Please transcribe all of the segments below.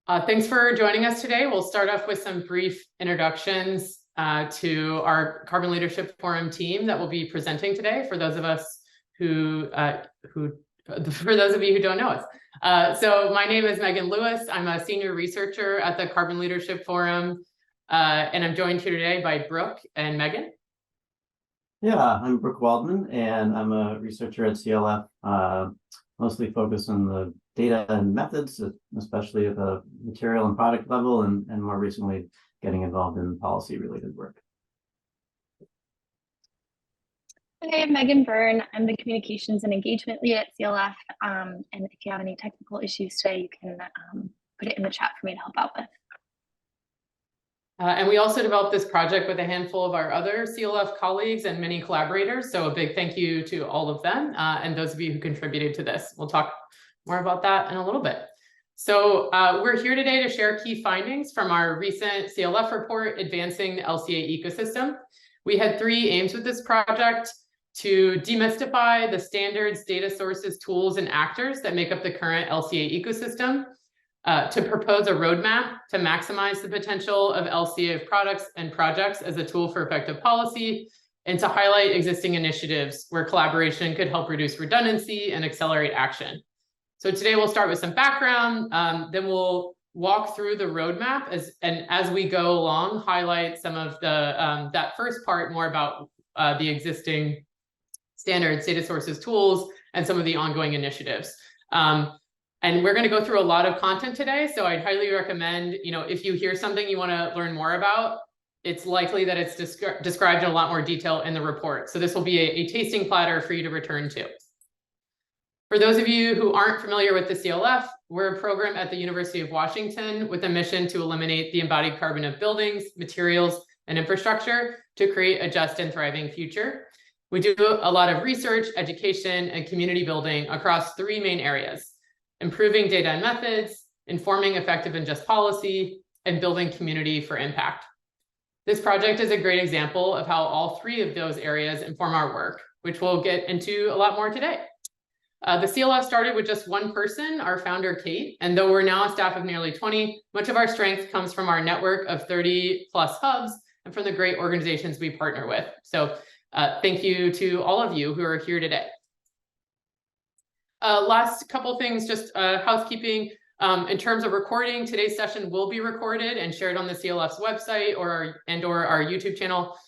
Thanks for joining us today. We'll start off with some brief introductions to our Carbon Leadership Forum team that will be presenting today. For those of us for those of you who don't know us. So my name is Megan Lewis. I'm a senior researcher at the Carbon Leadership Forum, and I'm joined here today by Brooke and Megan. Yeah, I'm Brooke Waldman, and I'm a researcher at CLF, mostly focused on the data and methods, especially at the material and product level, and more recently getting involved in policy-related work. Hi, I'm Megan Byrne. I'm the Communications and Engagement Lead at CLF, and if you have any technical issues today, you can put it in the chat for me to help out with. And we also developed this project with a handful of our other CLF colleagues and many collaborators. So a big thank you to all of them and those of you who contributed to this. We'll talk more about that in a little bit. So we're here today to share key findings from our recent CLF report, Advancing the LCA Ecosystem. We had 3 aims with this project: to demystify the standards, data sources, tools, and actors that make up the current LCA ecosystem, to propose a roadmap to maximize the potential of LCA products and projects as a tool for effective policy, and to highlight existing initiatives where collaboration could help reduce redundancy and accelerate action. So today we'll start with some background, then we'll walk through the roadmap as we go along, highlight some of the that first part more about the existing standards, data sources, tools, and some of the ongoing initiatives. And we're going to go through a lot of content today, so I'd highly recommend, if you hear something you want to learn more about, it's likely that it's described in a lot more detail in the report. So this will be a tasting platter for you to return to. For those of you who aren't familiar with the CLF, we're a program at the University of Washington with a mission to eliminate the embodied carbon of buildings, materials, and infrastructure to create a just and thriving future. We do a lot of research, education, and community building across 3 main areas: improving data and methods, informing effective and just policy, and building community for impact. This project is a great example of how all 3 of those areas inform our work, which we'll get into a lot more today. The CLF started with just 1 person, our founder, Kate, and though we're now a staff of nearly 20, much of our strength comes from our network of 30+ hubs and from the great organizations we partner with. So thank you to all of you who are here today. Last couple things, just housekeeping. In terms of recording, today's session will be recorded and shared on the CLF's website or our YouTube channel.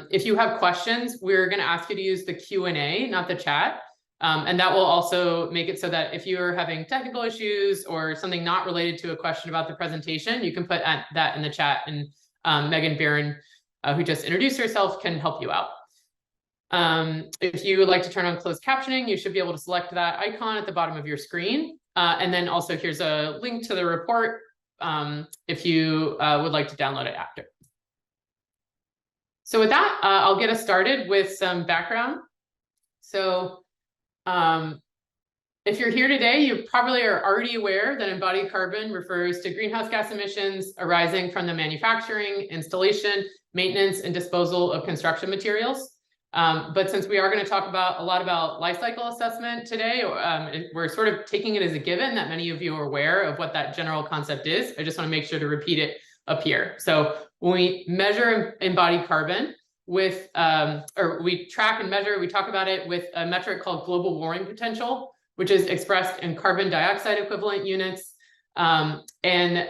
If you have questions, we're going to ask you to use the Q&A, not the chat. And that will also make it so that if you are having technical issues or something not related to a question about the presentation, you can put that in the chat, and Megan Byrne, who just introduced herself, can help you out. If you would like to turn on closed captioning, you should be able to select that icon at the bottom of your screen. And then also here's a link to the report if you would like to download it after. So with that, I'll get us started with some background. So if you're here today, you probably are already aware that embodied carbon refers to greenhouse gas emissions arising from the manufacturing, installation, maintenance, and disposal of construction materials. But since we are going to talk a lot about life cycle assessment today, we're sort of taking it as a given that many of you are aware of what that general concept is. I just want to make sure to repeat it up here. So when we measure embodied carbon with, or we track and measure, we talk about it with a metric called global warming potential, which is expressed in carbon dioxide equivalent units. And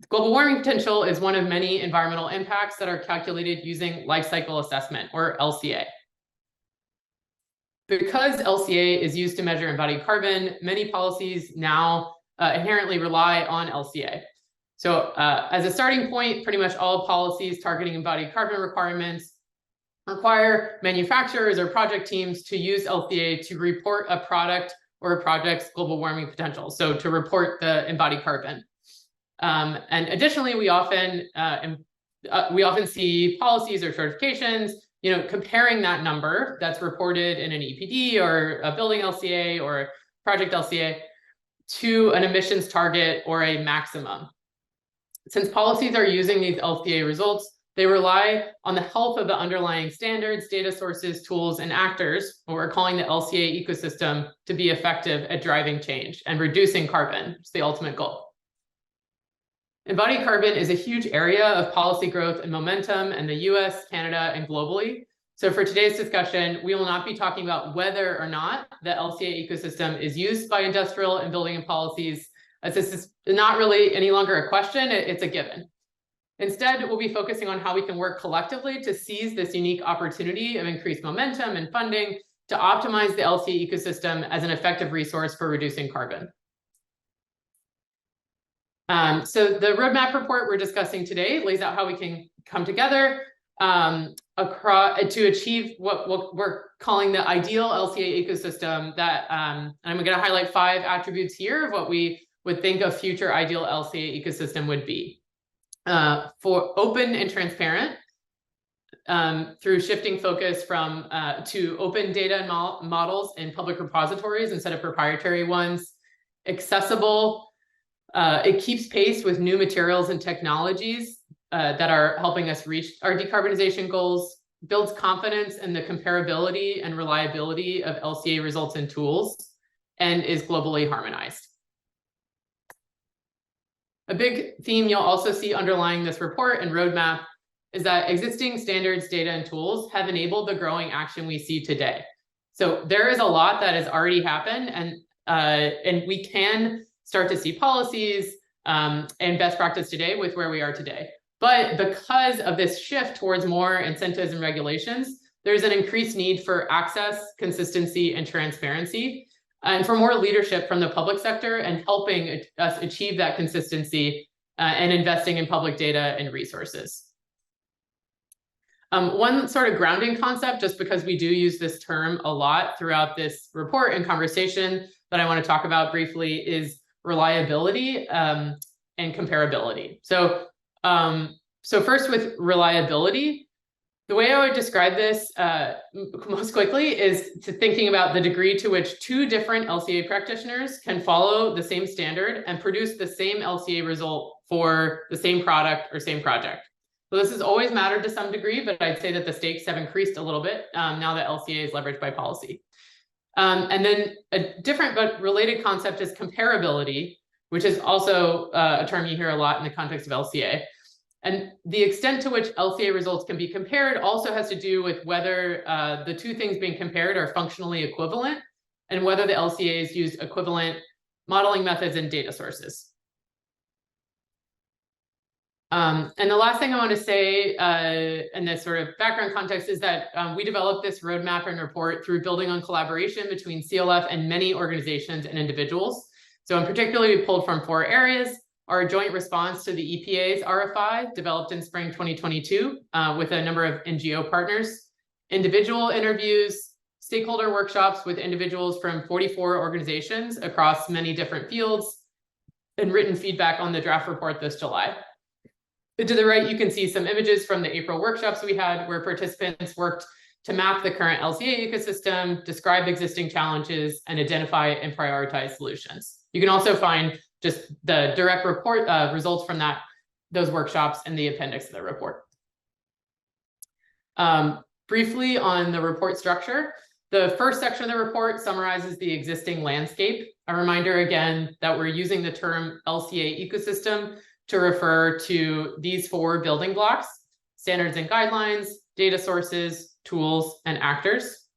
global warming potential is one of many environmental impacts that are calculated using life cycle assessment, or LCA. Because LCA is used to measure embodied carbon, many policies now inherently rely on LCA. So as a starting point, pretty much all policies targeting embodied carbon requirements require manufacturers or project teams to use LCA to report a product or a project's global warming potential, so to report the embodied carbon. And additionally, we often see policies or certifications, comparing that number that's reported in an EPD or a building LCA or a project LCA to an emissions target or a maximum. Since policies are using these LCA results, they rely on the health of the underlying standards, data sources, tools, and actors, what we're calling the LCA ecosystem, to be effective at driving change and reducing carbon. It's the ultimate goal. Embodied carbon is a huge area of policy growth and momentum in the US, Canada, and globally. So for today's discussion, we will not be talking about whether or not the LCA ecosystem is used by industrial and building and policies, as this is not really any longer a question, it's a given. Instead, we'll be focusing on how we can work collectively to seize this unique opportunity of increased momentum and funding to optimize the LCA ecosystem as an effective resource for reducing carbon. So the roadmap report we're discussing today lays out how we can come together to achieve what we're calling the ideal LCA ecosystem that, and I'm going to highlight 5 attributes here of what we would think a future ideal LCA ecosystem would be. For open and transparent, through shifting focus from to open data and models in public repositories instead of proprietary ones. Accessible, it keeps pace with new materials and technologies that are helping us reach our decarbonization goals, builds confidence in the comparability and reliability of LCA results and tools, and is globally harmonized. A big theme you'll also see underlying this report and roadmap is that existing standards, data, and tools have enabled the growing action we see today. So there is a lot that has already happened, and we can start to see policies and best practice today with where we are today. But because of this shift towards more incentives and regulations, there's an increased need for access, consistency, and transparency, and for more leadership from the public sector and helping us achieve that consistency and investing in public data and resources. One sort of grounding concept, just because we do use this term a lot throughout this report and conversation that I want to talk about briefly, is reliability and comparability. So first with reliability, the way I would describe this most quickly is to thinking about the degree to which 2 different LCA practitioners can follow the same standard and produce the same LCA result for the same product or same project. So this has always mattered to some degree, but I'd say that the stakes have increased a little bit now that LCA is leveraged by policy. And then a different but related concept is comparability, which is also a term you hear a lot in the context of LCA. And the extent to which LCA results can be compared also has to do with whether the 2 things being compared are functionally equivalent and whether the LCAs use equivalent modeling methods and data sources. And the last thing I want to say in this sort of background context is that we developed this roadmap and report through building on collaboration between CLF and many organizations and individuals. So in particular, we pulled from 4 areas: our joint response to the EPA's RFI, developed in spring 2022 with a number of NGO partners, individual interviews, stakeholder workshops with individuals from 44 organizations across many different fields, and written feedback on the draft report this July. And to the right, you can see some images from the April workshops we had where participants worked to map the current LCA ecosystem, describe existing challenges, and identify and prioritize solutions. You can also find just the direct report results from those workshops in the appendix of the report. Briefly on the report structure, the first section of the report summarizes the existing landscape. A reminder again that we're using the term LCA ecosystem to refer to these 4 building blocks: standards and guidelines, data sources, tools, and actors.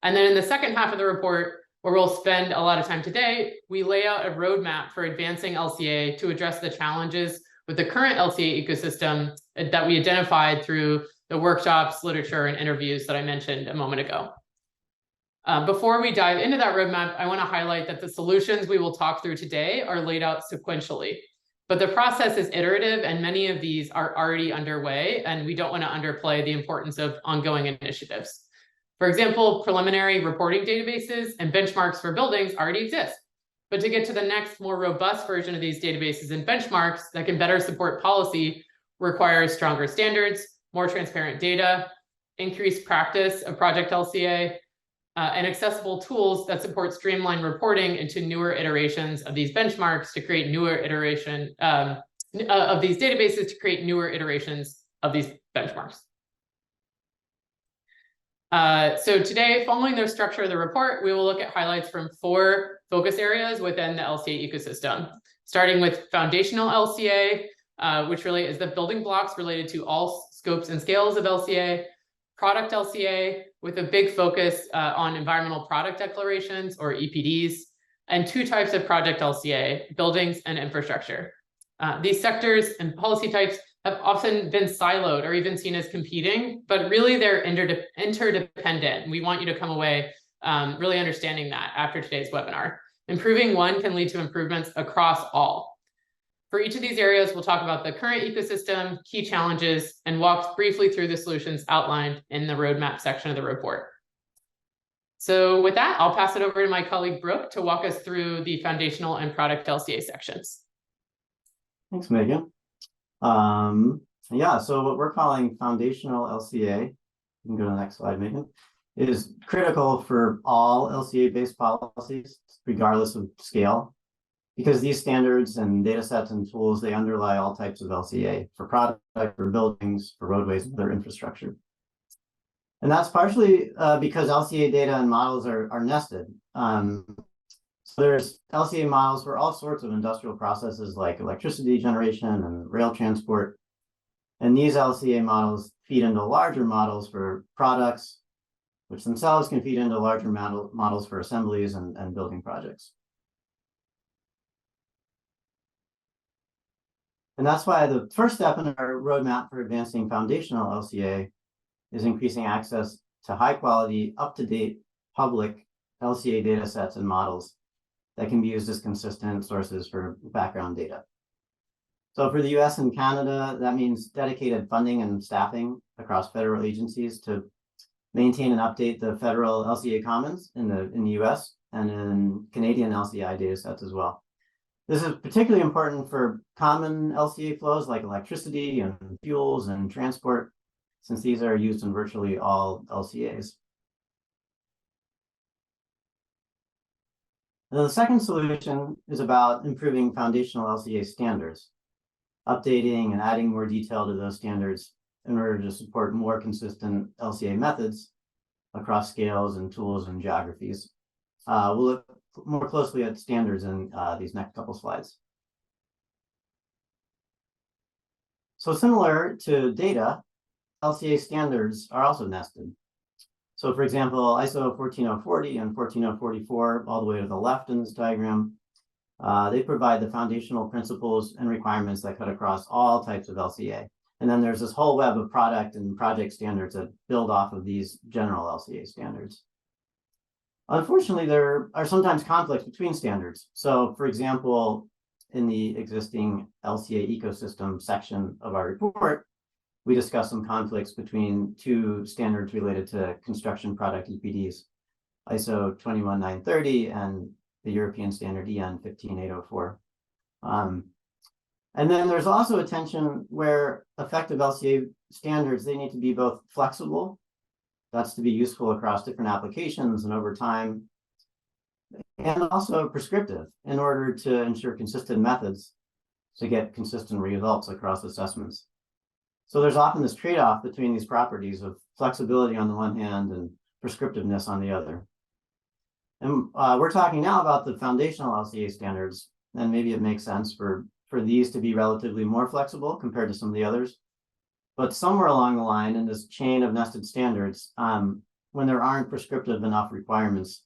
And then in the second half of the report, where we'll spend a lot of time today, we lay out a roadmap for advancing LCA to address the challenges with the current LCA ecosystem that we identified through the workshops, literature, and interviews that I mentioned a moment ago. Before we dive into that roadmap, I want to highlight that the solutions we will talk through today are laid out sequentially. But the process is iterative, and many of these are already underway, and we don't want to underplay the importance of ongoing initiatives. For example, preliminary reporting databases and benchmarks for buildings already exist. But to get to the next, more robust version of these databases and benchmarks that can better support policy requires stronger standards, more transparent data, increased practice of Project LCA, and accessible tools that support streamlined reporting into newer iterations of these benchmarks to create newer iteration of these databases to create newer iterations of these benchmarks. So today, following the structure of the report, we will look at highlights from 4 focus areas within the LCA ecosystem. starting with foundational LCA, which really is the building blocks related to all scopes and scales of LCA, product LCA with a big focus on environmental product declarations or EPDs, and two types of project LCA, buildings and infrastructure. These sectors and policy types have often been siloed or even seen as competing, but really they're interdependent. We want you to come away really understanding that after today's webinar. Improving one can lead to improvements across all. For each of these areas, we'll talk about the current ecosystem, key challenges, and walk briefly through the solutions outlined in the roadmap section of the report. So with that, I'll pass it over to my colleague Brooke to walk us through the foundational and product LCA sections. Thanks, Megan. Yeah, so what we're calling foundational LCA, you can go to the next slide, Megan, is critical for all LCA-based policies, regardless of scale, because these standards and data sets and tools, they underlie all types of LCA for product, for buildings, for roadways, and other infrastructure. And that's partially because LCA data and models are nested. So there's LCA models for all sorts of industrial processes like electricity generation and rail transport. And these LCA models feed into larger models for products, which themselves can feed into larger models for assemblies and building projects. And that's why the first step in our roadmap for advancing foundational LCA is increasing access to high quality, up-to-date public LCA data sets and models that can be used as consistent sources for background data. So for the US and Canada, that means dedicated funding and staffing across federal agencies to maintain and update the federal LCA commons in the US and in Canadian LCI data sets as well. This is particularly important for common LCA flows like electricity and fuels and transport, since these are used in virtually all LCAs. And then the second solution is about improving foundational LCA standards, updating and adding more detail to those standards in order to support more consistent LCA methods across scales and tools and geographies. We'll look more closely at standards in these next couple slides. So similar to data, LCA standards are also nested. So for example, ISO 14040 and 14044, all the way to the left in this diagram, they provide the foundational principles and requirements that cut across all types of LCA. And then there's this whole web of product and project standards that build off of these general LCA standards. Unfortunately, there are sometimes conflicts between standards. So for example, in the existing LCA ecosystem section of our report, we discuss some conflicts between two standards related to construction product EPDs, ISO 21930 and the European standard EN 15804. And then there's also a tension where effective LCA standards, they need to be both flexible, that's to be useful across different applications and over time, and also prescriptive in order to ensure consistent methods to get consistent results across assessments. So there's often this trade-off between these properties of flexibility on the one hand and prescriptiveness on the other. And we're talking now about the foundational LCA standards, and maybe it makes sense for these to be relatively more flexible compared to some of the others. But somewhere along the line in this chain of nested standards, when there aren't prescriptive enough requirements,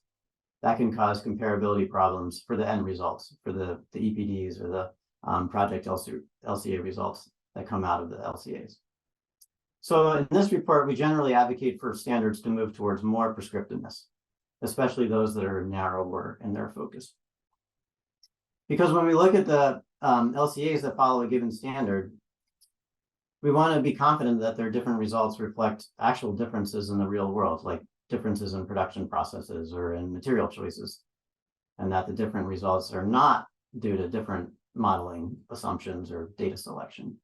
that can cause comparability problems for the end results, for the EPDs or the project LCA results that come out of the LCAs. So in this report, we generally advocate for standards to move towards more prescriptiveness, especially those that are narrower in their focus. Because when we look at the LCAs that follow a given standard, we want to be confident that their different results reflect actual differences in the real world, like differences in production processes or in material choices, and that the different results are not due to different modeling assumptions or data selection.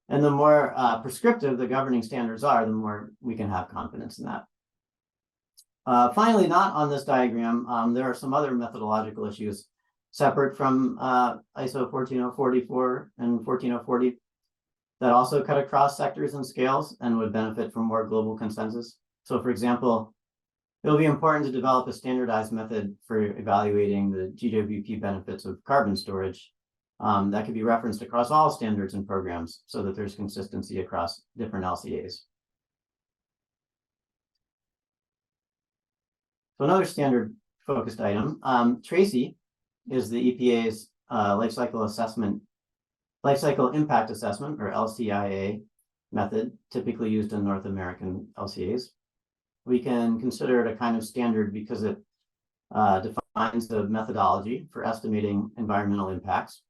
And the more prescriptive the governing standards are, the more we can have confidence in that. Finally, not on this diagram, there are some other methodological issues separate from ISO 14044 and 14040 that also cut across sectors and scales and would benefit from more global consensus. So for example, It'll be important to develop a standardized method for evaluating the GWP benefits of carbon storage that can be referenced across all standards and programs so that there's consistency across different LCAs. So another standard focused item, TRACY is the EPA's life cycle impact assessment, or LCIA method, typically used in North American LCAs. We can consider it a kind of standard because it defines the methodology for estimating environmental impacts.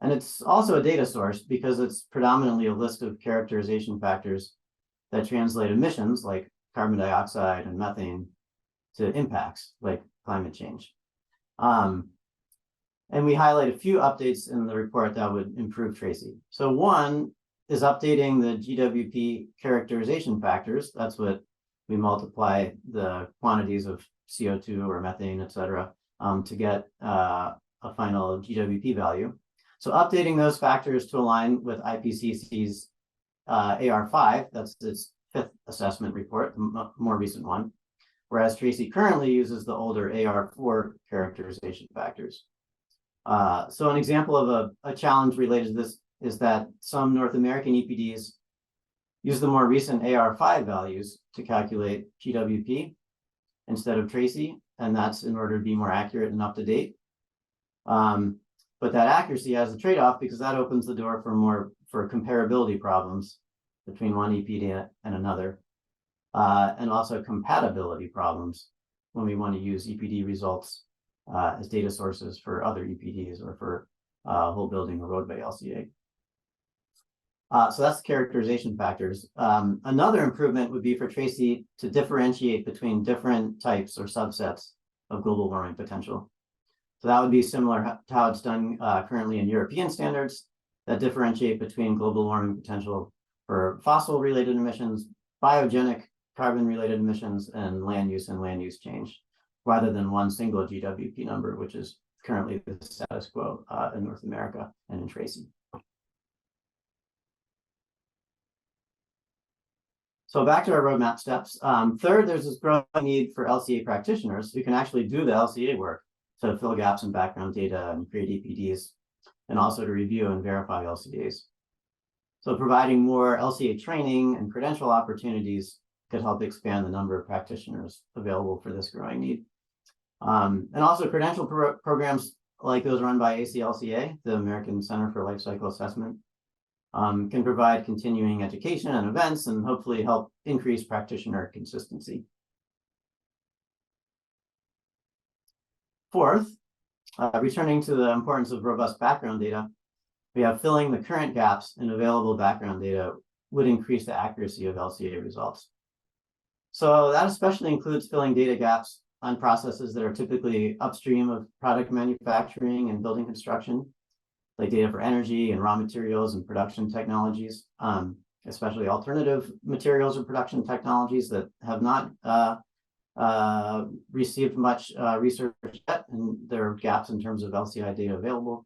And it's also a data source because it's predominantly a list of characterization factors that translate emissions like carbon dioxide and methane to impacts like climate change. And we highlight a few updates in the report that would improve TRACY. So one is updating the GWP characterization factors. That's what we multiply the quantities of CO2 or methane, et cetera, to get a final GWP value. So updating those factors to align with IPCC's AR5, that's its 5th assessment report, the more recent one, whereas TRACY currently uses the older AR4 characterization factors. So an example of a challenge related to this is that some North American EPDs use the more recent AR5 values to calculate GWP instead of TRACY, and that's in order to be more accurate and up to date. But that accuracy has a trade-off because that opens the door for comparability problems between one EPD and another, and also compatibility problems when we want to use EPD results as data sources for other EPDs or for whole building or roadway LCA. So that's characterization factors. Another improvement would be for TRACY to differentiate between different types or subsets of global warming potential. So that would be similar to how it's done currently in European standards that differentiate between global warming potential for fossil-related emissions, biogenic carbon-related emissions, and land use change, rather than one single GWP number, which is currently the status quo in North America and in TRACY. So back to our roadmap steps. Third, there's this growing need for LCA practitioners who can actually do the LCA work to fill gaps in background data and create EPDs, and also to review and verify LCAs. So providing more LCA training and credential opportunities could help expand the number of practitioners available for this growing need. And also credential programs like those run by ACLCA, the American Center for Life Cycle Assessment, can provide continuing education and events and hopefully help increase practitioner consistency. Fourth, returning to the importance of robust background data, we have filling the current gaps in available background data would increase the accuracy of LCA results. So that especially includes filling data gaps on processes that are typically upstream of product manufacturing and building construction, like data for energy and raw materials and production technologies, especially alternative materials or production technologies that have not received much research yet, and there are gaps in terms of LCI data available.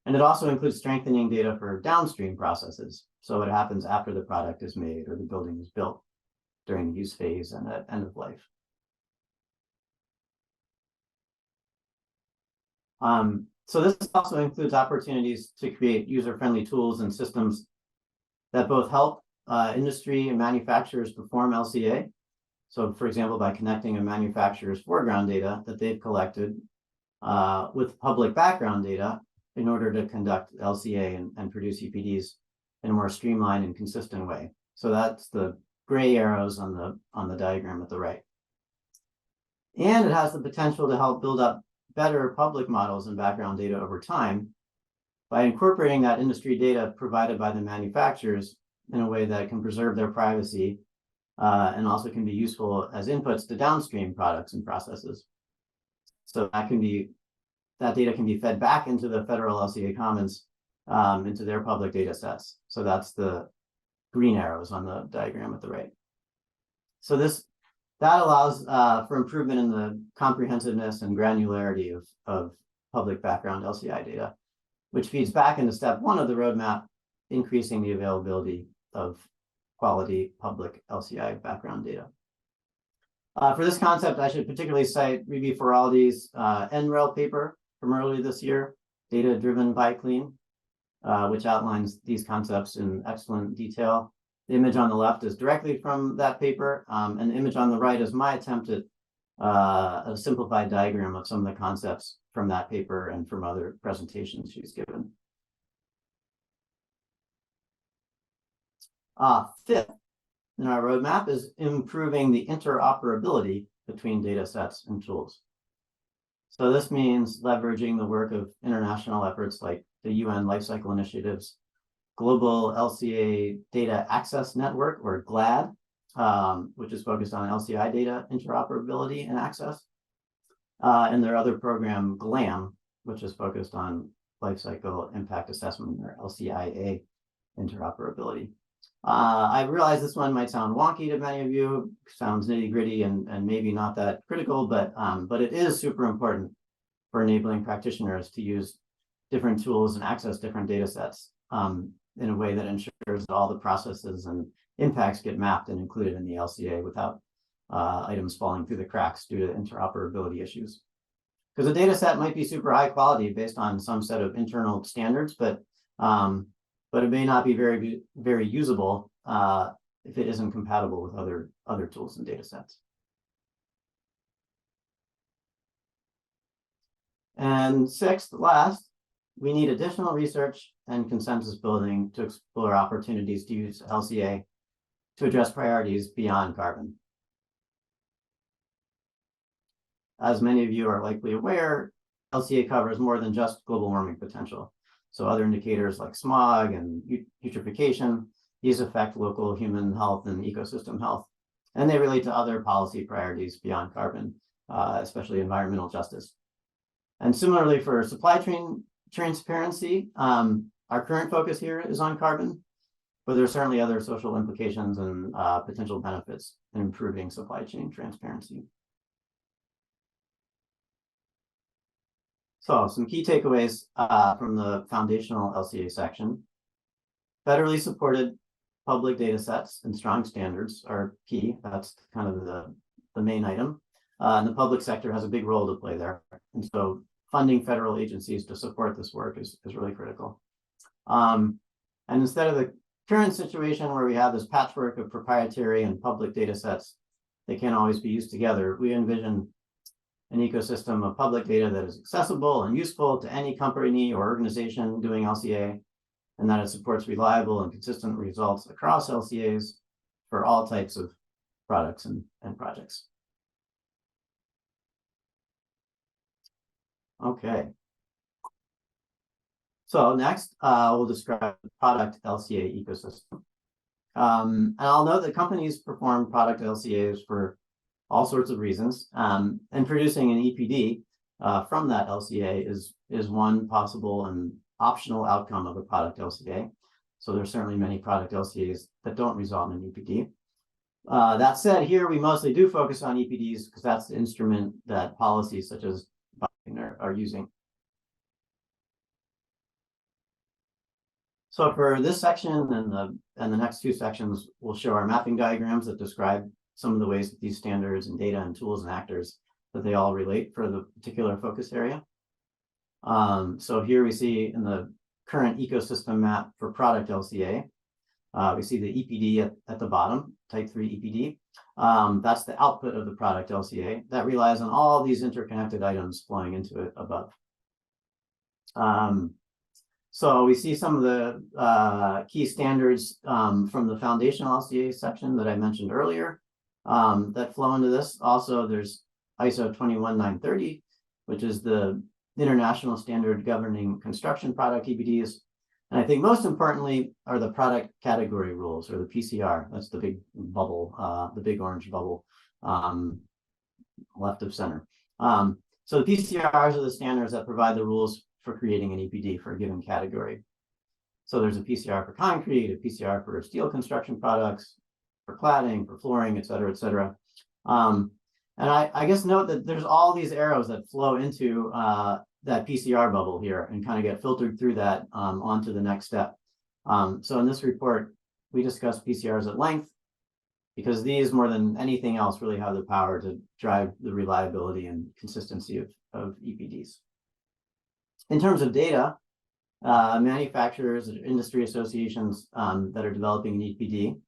And it also includes strengthening data for downstream processes. So what happens after the product is made or the building is built during the use phase and at end of life. So this also includes opportunities to create user-friendly tools and systems that both help industry and manufacturers perform LCA. So for example, by connecting a manufacturer's foreground data that they've collected with public background data in order to conduct LCA and produce EPDs in a more streamlined and consistent way. So that's the gray arrows on the diagram at the right. And it has the potential to help build up better public models and background data over time by incorporating that industry data provided by the manufacturers in a way that can preserve their privacy and also can be useful as inputs to downstream products and processes. So that data can be fed back into the federal LCA Commons into their public data sets. So that's the green arrows on the diagram at the right. So that allows for improvement in the comprehensiveness and granularity of public background LCI data, which feeds back into step 1 of the roadmap, increasing the availability of quality public LCI background data. For this concept, I should particularly cite Review Feraldi's NREL paper from earlier this year, Data-Driven Bike Clean, which outlines these concepts in excellent detail. The image on the left is directly from that paper, and the image on the right is my attempt at a simplified diagram of some of the concepts from that paper and from other presentations she's given. Fifth in our roadmap is improving the interoperability between data sets and tools. So this means leveraging the work of international efforts like the UN Lifecycle Initiative's Global LCA Data Access Network, or GLAD, which is focused on LCI data interoperability and access, and their other program, GLAM, which is focused on Lifecycle Impact Assessment, or LCIA interoperability. I realize this one might sound wonky to many of you, sounds nitty gritty and maybe not that critical, but it is super important for enabling practitioners to use different tools and access different data sets in a way that ensures that all the processes and impacts get mapped and included in the LCA without items falling through the cracks due to interoperability issues. Because a data set might be super high quality based on some set of internal standards, but it may not be very usable if it isn't compatible with other tools and data sets. And sixth, last, we need additional research and consensus building to explore opportunities to use LCA to address priorities beyond carbon. As many of you are likely aware, LCA covers more than just global warming potential. So other indicators like smog and eutrophication, these affect local human health and ecosystem health, and they relate to other policy priorities beyond carbon, especially environmental justice. And similarly for supply chain transparency, our current focus here is on carbon, but there's certainly other social implications and potential benefits in improving supply chain transparency. So some key takeaways from the foundational LCA section. Federally supported public data sets and strong standards are key. That's kind of the main item. And the public sector has a big role to play there. And so funding federal agencies to support this work is really critical. And instead of the current situation where we have this patchwork of proprietary and public data sets, they can't always be used together. We envision an ecosystem of public data that is accessible and useful to any company or organization doing LCA, and that it supports reliable and consistent results across LCAs for all types of products and projects. Okay. So next, we'll describe the product LCA ecosystem. And I'll note that companies perform product LCAs for all sorts of reasons, and producing an EPD from that LCA is one possible and optional outcome of a product LCA. So there's certainly many product LCAs that don't result in an EPD. That said, here we mostly do focus on EPDs because that's the instrument that policies such as are using. So for this section and the next two sections, we'll show our mapping diagrams that describe some of the ways that these standards and data and tools and actors that they all relate for the particular focus area. So here we see in the current ecosystem map for product LCA, we see the EPD at the bottom, type 3 EPD. That's the output of the product LCA that relies on all these interconnected items flowing into it above. So we see some of the key standards from the foundational LCA section that I mentioned earlier that flow into this. Also, there's ISO 21930, which is the international standard governing construction product EPDs. And I think most importantly are the product category rules, or the PCR. That's the big bubble, the big orange bubble left of center. So the PCRs are the standards that provide the rules for creating an EPD for a given category. So there's a PCR for concrete, a PCR for steel construction products, for cladding, for flooring, et cetera, et cetera. And I guess note that there's all these arrows that flow into that PCR bubble here and kind of get filtered through that onto the next step. So in this report, we discuss PCRs at length. because these, more than anything else, really have the power to drive the reliability and consistency of EPDs. In terms of data, manufacturers and industry associations that are developing an EPD,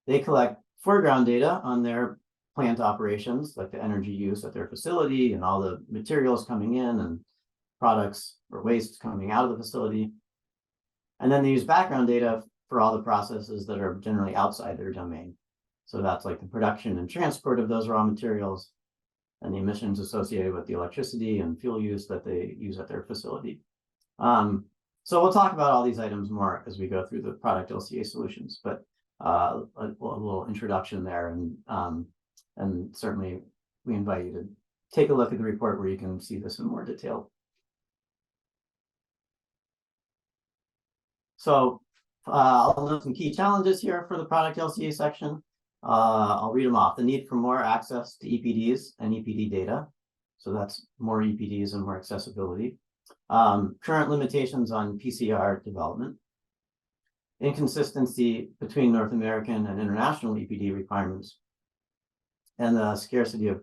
they collect foreground data on their plant operations, like the energy use at their facility and all the materials coming in and products or waste coming out of the facility. And then they use background data for all the processes that are generally outside their domain. So that's like the production and transport of those raw materials and the emissions associated with the electricity and fuel use that they use at their facility. So we'll talk about all these items more as we go through the product LCA solutions, but a little introduction there, and certainly we invite you to take a look at the report where you can see this in more detail. So I'll note some key challenges here for the product LCA section. I'll read them off. The need for more access to EPDs and EPD data. So that's more EPDs and more accessibility. Current limitations on PCR development. Inconsistency between North American and international EPD requirements. And the scarcity of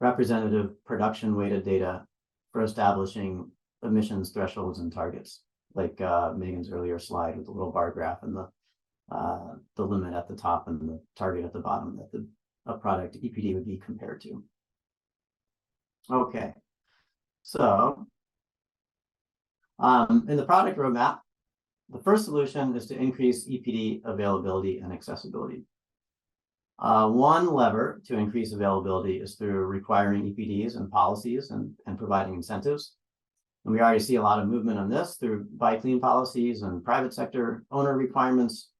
representative production-weighted data for establishing emissions thresholds and targets, like Megan's earlier slide with the little bar graph and the limit at the top and the target at the bottom that a product EPD would be compared to. Okay, so in the product roadmap, the first solution is to increase EPD availability and accessibility. One lever to increase availability is through requiring EPDs and policies and providing incentives. And we already see a lot of movement on this through buy clean policies and private sector owner requirements,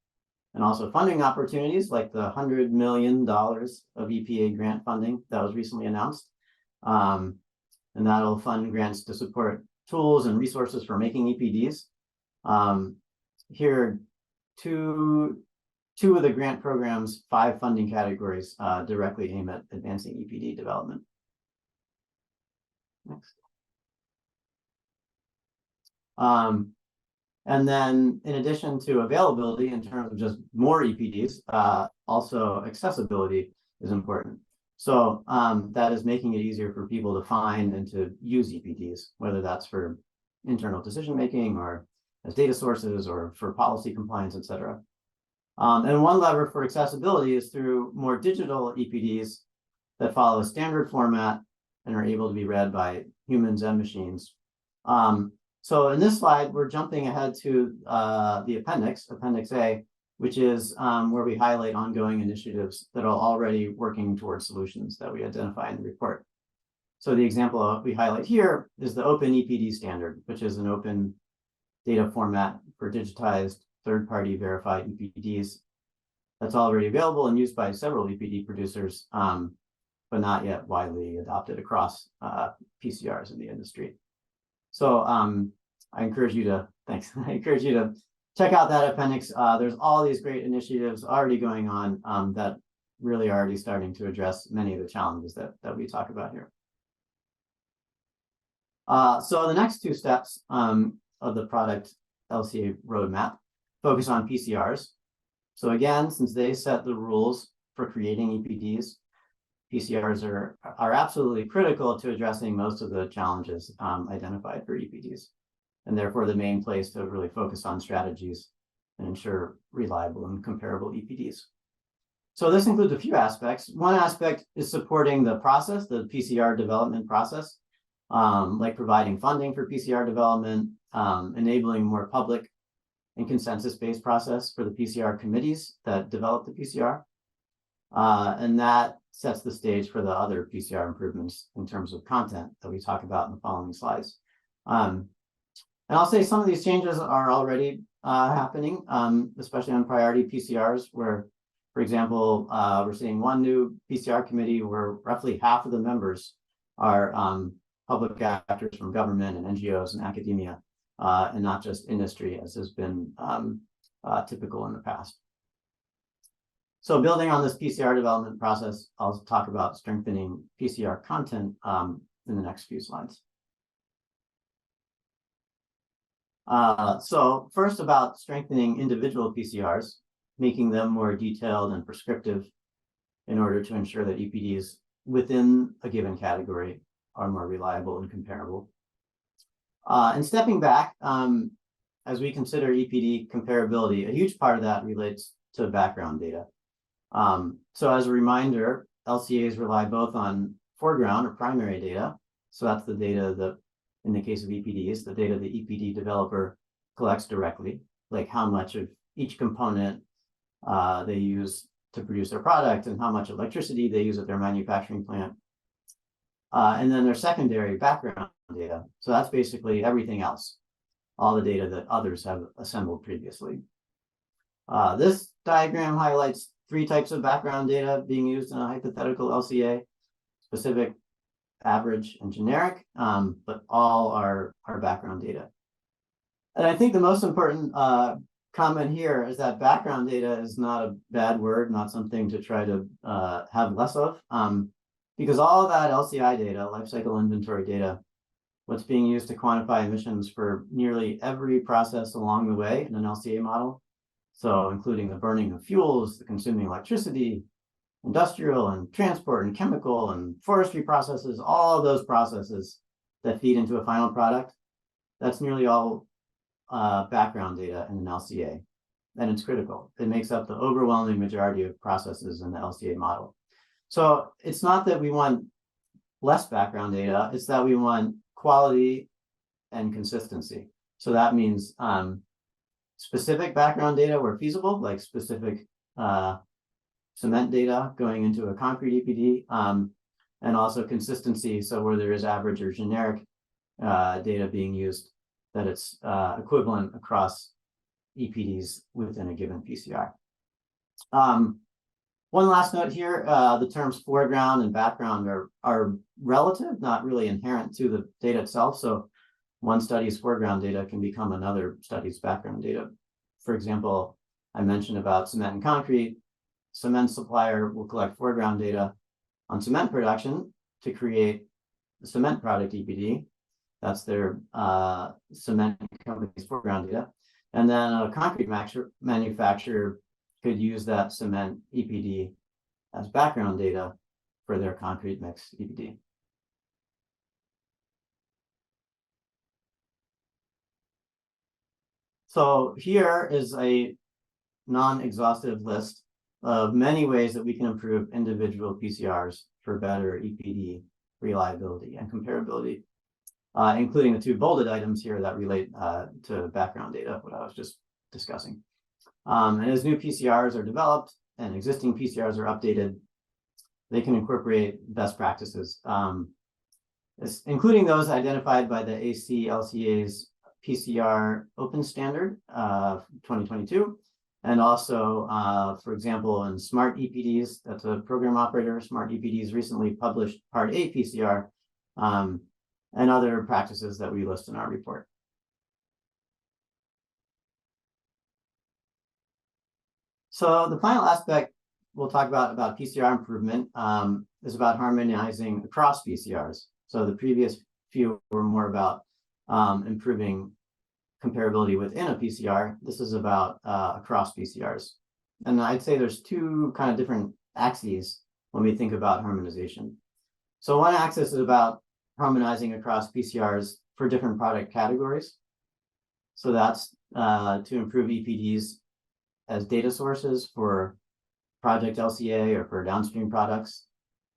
and also funding opportunities like the $100 million of EPA grant funding that was recently announced. And that'll fund grants to support tools and resources for making EPDs. Here are two of the grant program's 5 funding categories directly aim at advancing EPD development. Next. And then in addition to availability in terms of just more EPDs, also accessibility is important. So that is making it easier for people to find and to use EPDs, whether that's for internal decision-making or as data sources or for policy compliance, et cetera. And one lever for accessibility is through more digital EPDs that follow a standard format and are able to be read by humans and machines. So in this slide, we're jumping ahead to the appendix, Appendix A, which is where we highlight ongoing initiatives that are already working towards solutions that we identify in the report. So the example we highlight here is the Open EPD standard, which is an open data format for digitized third-party verified EPDs that's already available and used by several EPD producers, but not yet widely adopted across PCRs in the industry. So I encourage you to, thanks. I encourage you to check out that appendix. There's all these great initiatives already going on that really are already starting to address many of the challenges that we talk about here. So the next 2 steps of the product LCA roadmap focus on PCRs. So again, since they set the rules for creating EPDs, PCRs are absolutely critical to addressing most of the challenges identified for EPDs, and therefore the main place to really focus on strategies and ensure reliable and comparable EPDs. So this includes a few aspects. One aspect is supporting the process, the PCR development process, like providing funding for PCR development, enabling more public and consensus-based process for the PCR committees that develop the PCR. And that sets the stage for the other PCR improvements in terms of content that we talk about in the following slides. And I'll say some of these changes are already happening, especially on priority PCRs, where, for example, we're seeing one new PCR committee where roughly half of the members are public actors from government and NGOs and academia, and not just industry, as has been typical in the past. So building on this PCR development process, I'll talk about strengthening PCR content in the next few slides. So first, about strengthening individual PCRs. making them more detailed and prescriptive in order to ensure that EPDs within a given category are more reliable and comparable. And stepping back, as we consider EPD comparability, a huge part of that relates to background data. So as a reminder, LCAs rely both on foreground or primary data. So that's the data that, in the case of EPDs, the data the EPD developer collects directly, like how much of each component they use to produce their product and how much electricity they use at their manufacturing plant. And then their secondary background data. So that's basically everything else, all the data that others have assembled previously. This diagram highlights 3 types of background data being used in a hypothetical LCA: specific, average, and generic, but all are background data. And I think the most important comment here is that background data is not a bad word, not something to try to have less of, because all of that LCI data, life cycle inventory data, what's being used to quantify emissions for nearly every process along the way in an LCA model. So including the burning of fuels, the consuming electricity, industrial and transport and chemical and forestry processes, all of those processes that feed into a final product, that's nearly all background data in an LCA. And it's critical. It makes up the overwhelming majority of processes in the LCA model. So it's not that we want less background data, it's that we want quality and consistency. So that means specific background data where feasible, like specific cement data going into a concrete EPD, and also consistency. So where there is average or generic data being used, that it's equivalent across EPDs within a given PCR. One last note here, the terms foreground and background are relative, not really inherent to the data itself. So one study's foreground data can become another study's background data. For example, I mentioned about cement and concrete. Cement supplier will collect foreground data on cement production to create the cement product EPD. That's their cement company's foreground data. And then a concrete manufacturer could use that cement EPD as background data for their concrete mix EPD. So here is a non-exhaustive list of many ways that we can improve individual PCRs for better EPD reliability and comparability, including the 2 bolded items here that relate to background data, what I was just discussing. And as new PCRs are developed and existing PCRs are updated, they can incorporate best practices, including those identified by the ACLCA's PCR Open Standard 2022, and also, for example, in Smart EPDs, that's a program operator, Smart EPDs recently published Part A PCR, and other practices that we list in our report. So the final aspect we'll talk about PCR improvement is about harmonizing across PCRs. So the previous few were more about improving comparability within a PCR. This is about across PCRs. And I'd say there's 2 kind of different axes when we think about harmonization. So one axis is about harmonizing across PCRs for different product categories. So that's to improve EPDs as data sources for project LCA or for downstream products,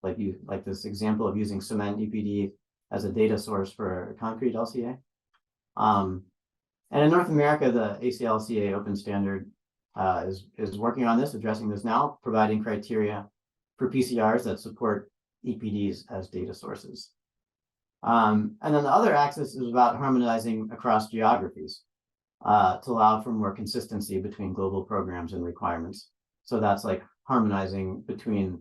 like this example of using cement EPD as a data source for a concrete LCA. And in North America, the ACLCA Open Standard is working on this, addressing this now, providing criteria for PCRs that support EPDs as data sources. And then the other axis is about harmonizing across geographies to allow for more consistency between global programs and requirements. So that's like harmonizing between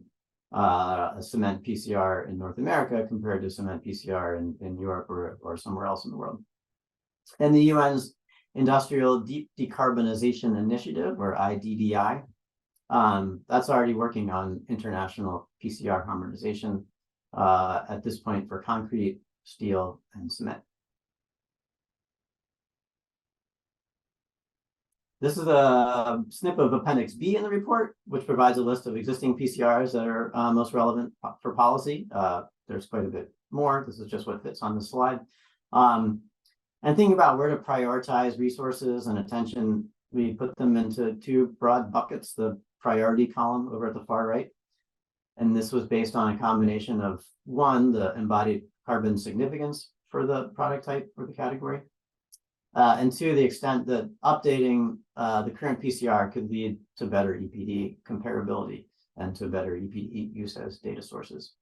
a cement PCR in North America compared to cement PCR in Europe or somewhere else in the world. And the UN's Industrial Decarbonization Initiative, or IDDI, that's already working on international PCR harmonization at this point for concrete, steel, and cement. This is a snip of Appendix B in the report, which provides a list of existing PCRs that are most relevant for policy. There's quite a bit more. This is just what fits on the slide. And thinking about where to prioritize resources and attention, we put them into two broad buckets, the priority column over at the far right. And this was based on a combination of, one, the embodied carbon significance for the product type or the category, and two, the extent that updating the current PCR could lead to better EPD comparability and to better EPD use as data sources.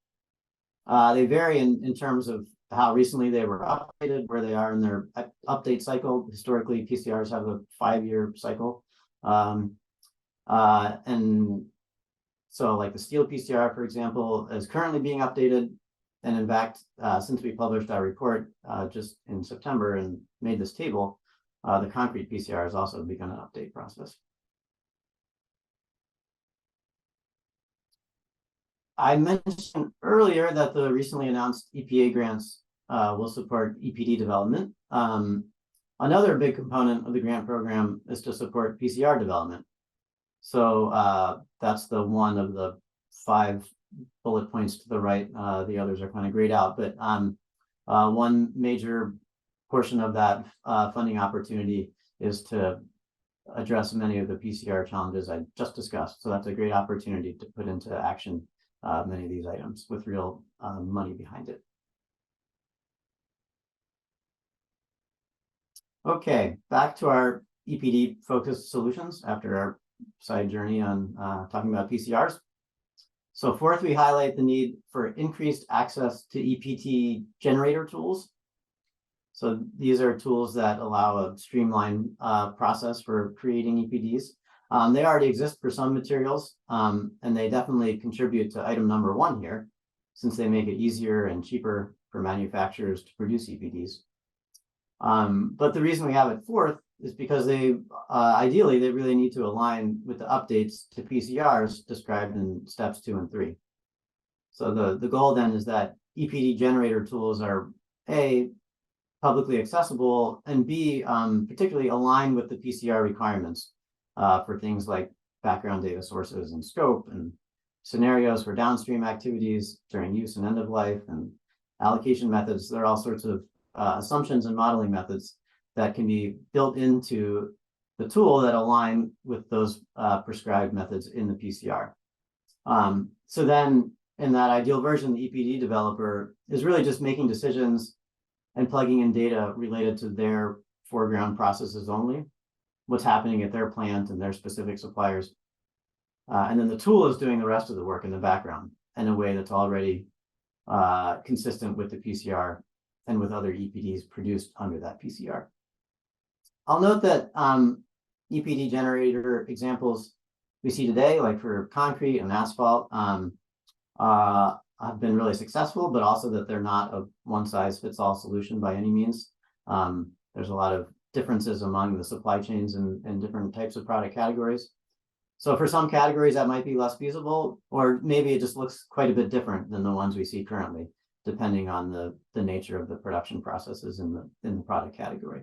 They vary in terms of how recently they were updated, where they are in their update cycle. Historically, PCRs have a 5-year cycle. And so like the steel PCR, for example, is currently being updated. And in fact, since we published our report just in September and made this table, the concrete PCR has also begun an update process. I mentioned earlier that the recently announced EPA grants will support EPD development. Another big component of the grant program is to support PCR development. So that's the one of the 5 bullet points to the right. The others are kind of grayed out, but one major portion of that funding opportunity is to address many of the PCR challenges I just discussed. So that's a great opportunity to put into action many of these items with real money behind it. Okay, back to our EPD focused solutions after our side journey on talking about PCRs. So fourth, we highlight the need for increased access to EPD generator tools. So these are tools that allow a streamlined process for creating EPDs. They already exist for some materials, and they definitely contribute to item number 1 here, since they make it easier and cheaper for manufacturers to produce EPDs. But the reason we have it fourth is because they ideally they really need to align with the updates to PCRs described in steps 2 and 3. So the goal then is that EPD generator tools are A, publicly accessible, and B, particularly aligned with the PCR requirements for things like background data sources and scope and scenarios for downstream activities during use and end of life and allocation methods. There are all sorts of assumptions and modeling methods that can be built into the tool that align with those prescribed methods in the PCR. So then in that ideal version, the EPD developer is really just making decisions and plugging in data related to their foreground processes only, what's happening at their plant and their specific suppliers. And then the tool is doing the rest of the work in the background in a way that's already consistent with the PCR and with other EPDs produced under that PCR. I'll note that EPD generator examples we see today, like for concrete and asphalt, have been really successful, but also that they're not a one-size-fits-all solution by any means. There's a lot of differences among the supply chains and different types of product categories. So for some categories that might be less feasible, or maybe it just looks quite a bit different than the ones we see currently, depending on the nature of the production processes in the product category.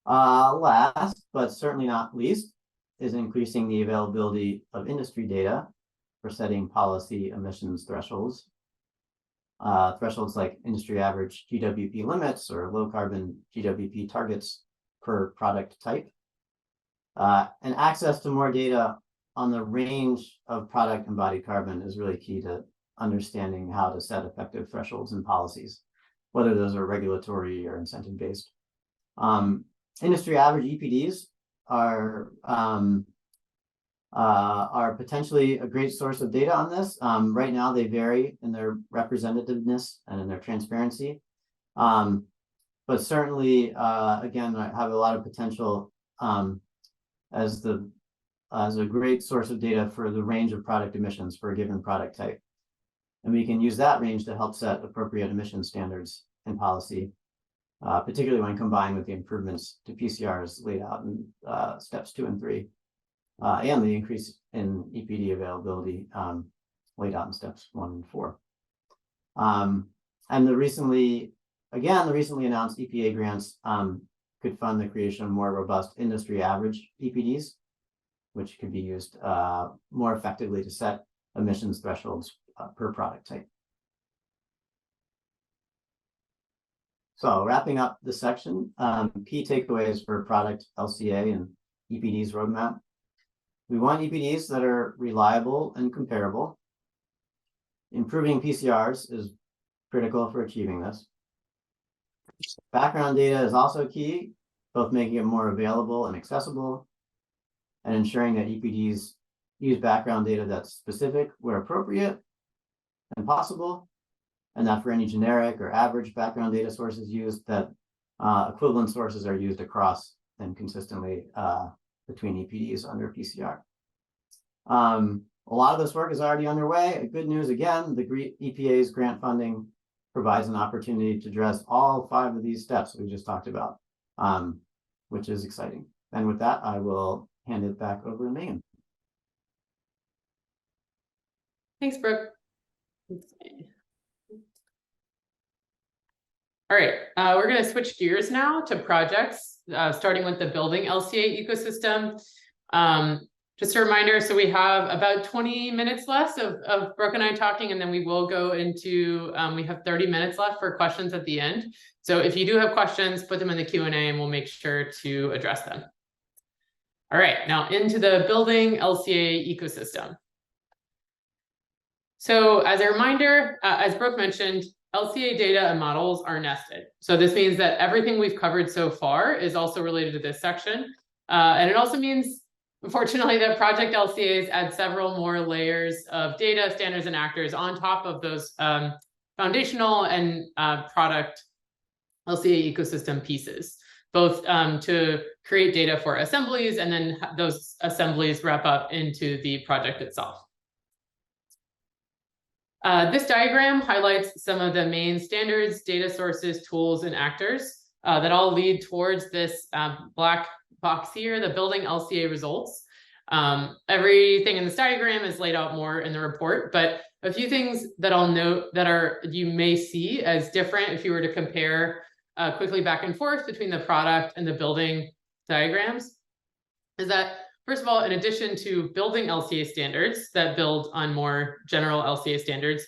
Last, but certainly not least, is increasing the availability of industry data for setting policy emissions thresholds. Thresholds like industry average GWP limits or low carbon GWP targets per product type. And access to more data on the range of product embodied carbon is really key to understanding how to set effective thresholds and policies, whether those are regulatory or incentive based. Industry average EPDs are potentially a great source of data on this. Right now, they vary in their representativeness and in their transparency, but certainly, again, have a lot of potential as a great source of data for the range of product emissions for a given product type. And we can use that range to help set appropriate emission standards and policy, particularly when combined with the improvements to PCRs laid out in steps 2 and 3, and the increase in EPD availability laid out in steps 1 and 4. And the recently again, the recently announced EPA grants could fund the creation of more robust industry average EPDs, which could be used more effectively to set emissions thresholds per product type. So wrapping up this section, key takeaways for product LCA and EPD's roadmap. We want EPDs that are reliable and comparable. Improving PCRs is critical for achieving this. Background data is also key, both making it more available and accessible, and ensuring that EPDs use background data that's specific where appropriate and possible, and that for any generic or average background data sources used, that equivalent sources are used across and consistently between EPDs under PCR. A lot of this work is already underway. Good news again, the EPA's grant funding provides an opportunity to address all 5 of these steps that we just talked about, which is exciting. And with that, I will hand it back over to Megan. Thanks, Brooke. All right, we're going to switch gears now to projects, starting with the building LCA ecosystem. Just a reminder, so we have about 20 minutes left of Brooke and I talking, and then we will go into, we have 30 minutes left for questions at the end. So if you do have questions, put them in the Q&A and we'll make sure to address them. All right, now into the building LCA ecosystem. So as a reminder, as Brooke mentioned, LCA data and models are nested. So this means that everything we've covered so far is also related to this section. And it also means, unfortunately, that project LCAs add several more layers of data, standards, and actors on top of those foundational and product LCA ecosystem pieces, both to create data for assemblies, and then those assemblies wrap up into the project itself. This diagram highlights some of the main standards, data sources, tools, and actors that all lead towards this black box here, the building LCA results. Everything in this diagram is laid out more in the report, but a few things that I'll note that you may see as different if you were to compare quickly back and forth between the product and the building diagrams is that, first of all, in addition to building LCA standards that build on more general LCA standards,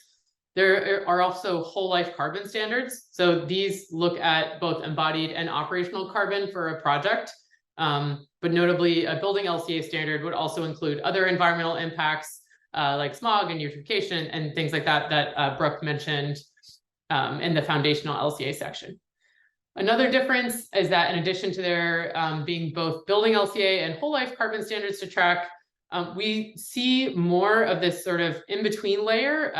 there are also whole life carbon standards. So these look at both embodied and operational carbon for a project. But notably, a building LCA standard would also include other environmental impacts like smog and eutrophication and things like that that Brooke mentioned in the foundational LCA section. Another difference is that in addition to there being both building LCA and whole life carbon standards to track, we see more of this sort of in-between layer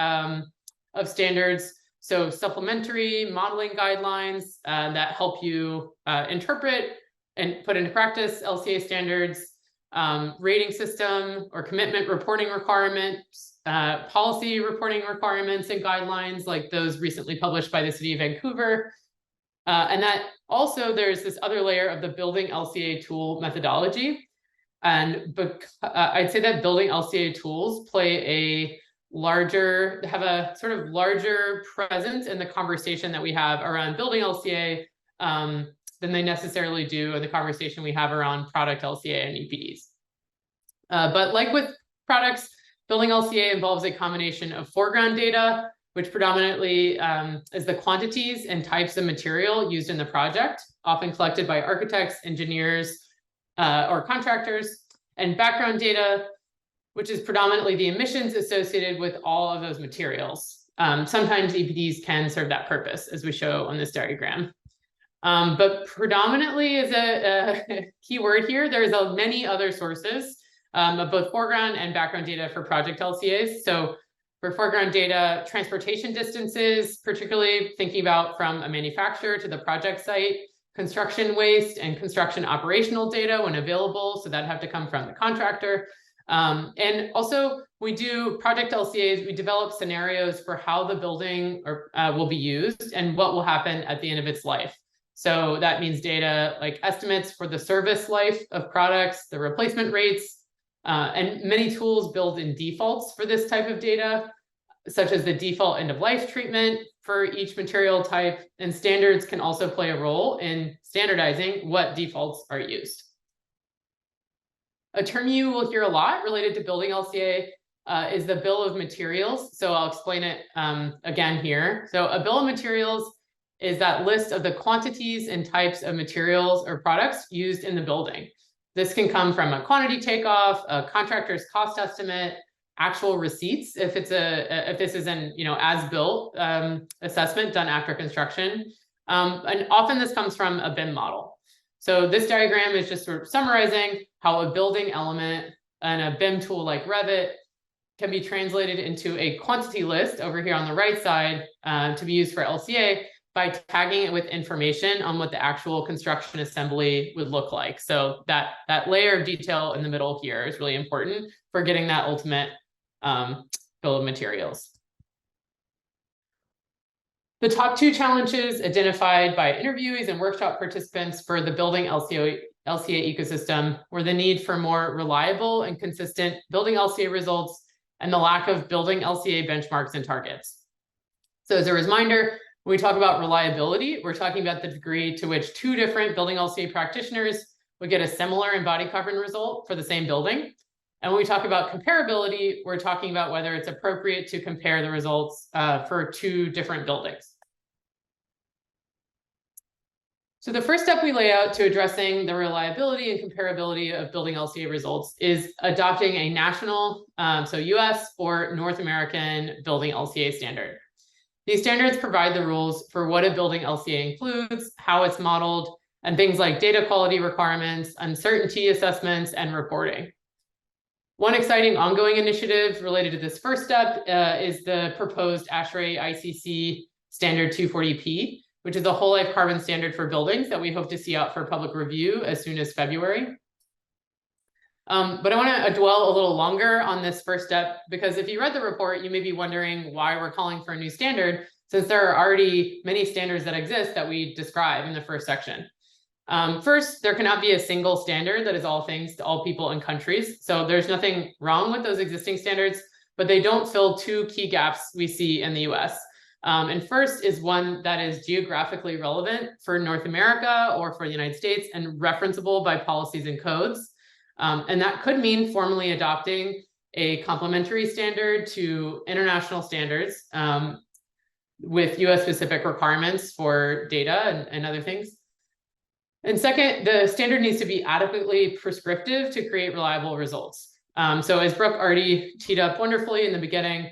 of standards. So supplementary modeling guidelines that help you interpret and put into practice LCA standards, rating system or commitment reporting requirements, policy reporting requirements and guidelines like those recently published by the City of Vancouver. And that also there's this other layer of the building LCA tool methodology. And I'd say that building LCA tools have a sort of larger presence in the conversation that we have around building LCA than they necessarily do in the conversation we have around product LCA and EPDs. But like with products, building LCA involves a combination of foreground data, which predominantly is the quantities and types of material used in the project, often collected by architects, engineers, or contractors, and background data, which is predominantly the emissions associated with all of those materials. Sometimes EPDs can serve that purpose, as we show on this diagram. But predominantly is a key word here. There's many other sources of both foreground and background data for project LCAs. So for foreground data, transportation distances, particularly thinking about from a manufacturer to the project site, construction waste and construction operational data when available. So that'd have to come from the contractor. And also we do project LCAs, we develop scenarios for how the building will be used and what will happen at the end of its life. So that means data like estimates for the service life of products, the replacement rates, and many tools build in defaults for this type of data. such as the default end-of-life treatment for each material type, and standards can also play a role in standardizing what defaults are used. A term you will hear a lot related to building LCA is the bill of materials. So I'll explain it again here. So a bill of materials is that list of the quantities and types of materials or products used in the building. This can come from a quantity takeoff, a contractor's cost estimate, actual receipts if it's if this is an as-built assessment done after construction, and often this comes from a BIM model. So this diagram is just sort of summarizing how a building element and a BIM tool like Revit can be translated into a quantity list over here on the right side to be used for LCA by tagging it with information on what the actual construction assembly would look like. So that layer of detail in the middle here is really important for getting that ultimate bill of materials. The top two challenges identified by interviewees and workshop participants for the building LCA ecosystem were the need for more reliable and consistent building LCA results and the lack of building LCA benchmarks and targets. So as a reminder, when we talk about reliability, we're talking about the degree to which two different building LCA practitioners would get a similar embodied carbon result for the same building. And when we talk about comparability, we're talking about whether it's appropriate to compare the results for two different buildings. So the first step we lay out to addressing the reliability and comparability of building LCA results is adopting a national, so US or North American building LCA standard. These standards provide the rules for what a building LCA includes, how it's modeled, and things like data quality requirements, uncertainty assessments, and reporting. One exciting ongoing initiative related to this first step is the proposed ASHRAE ICC Standard 240P, which is a whole life carbon standard for buildings that we hope to see out for public review as soon as February. But I want to dwell a little longer on this first step, because if you read the report, you may be wondering why we're calling for a new standard, since there are already many standards that exist that we describe in the first section. First, there cannot be a single standard that is all things to all people and countries. So there's nothing wrong with those existing standards, but they don't fill two key gaps we see in the US. And first is one that is geographically relevant for North America or for the United States and referenceable by policies and codes. And that could mean formally adopting a complementary standard to international standards with US specific requirements for data and other things. And second, the standard needs to be adequately prescriptive to create reliable results. So as Brooke already teed up wonderfully in the beginning,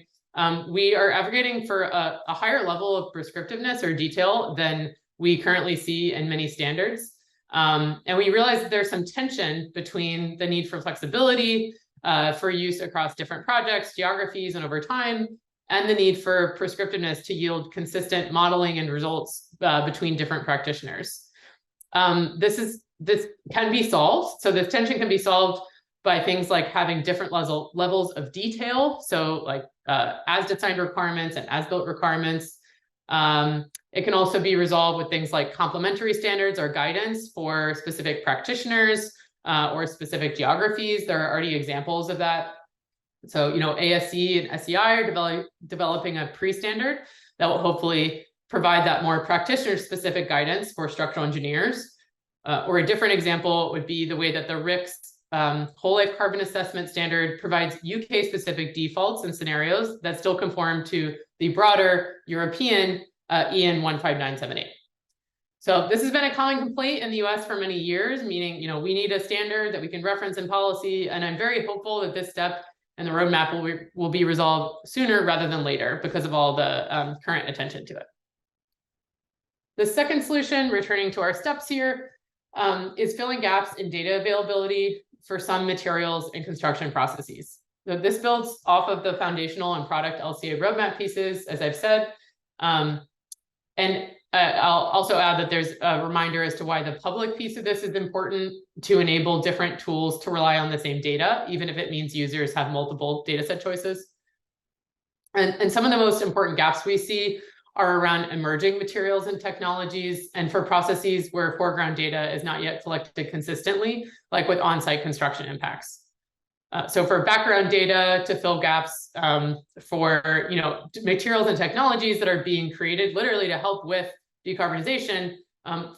we are advocating for a higher level of prescriptiveness or detail than we currently see in many standards. And we realize that there's some tension between the need for flexibility for use across different projects, geographies, and over time, and the need for prescriptiveness to yield consistent modeling and results between different practitioners. This can be solved. So this tension can be solved by things like having different levels of detail. So like as designed requirements and as built requirements. It can also be resolved with things like complementary standards or guidance for specific practitioners or specific geographies. There are already examples of that. So, ASC and SEI are developing a pre-standard that will hopefully provide that more practitioner-specific guidance for structural engineers. Or a different example would be the way that the RICS whole life carbon assessment standard provides UK-specific defaults and scenarios that still conform to the broader European EN 15978. So this has been a common complaint in the US for many years, meaning, we need a standard that we can reference in policy. And I'm very hopeful that this step and the roadmap will be resolved sooner rather than later because of all the current attention to it. The second solution, returning to our steps here, is filling gaps in data availability for some materials and construction processes. So this builds off of the foundational and product LCA roadmap pieces, as I've said. And I'll also add that there's a reminder as to why the public piece of this is important to enable different tools to rely on the same data, even if it means users have multiple data set choices. And some of the most important gaps we see are around emerging materials and technologies, and for processes where foreground data is not yet collected consistently, like with on-site construction impacts. So for background data to fill gaps, for materials and technologies that are being created literally to help with decarbonization,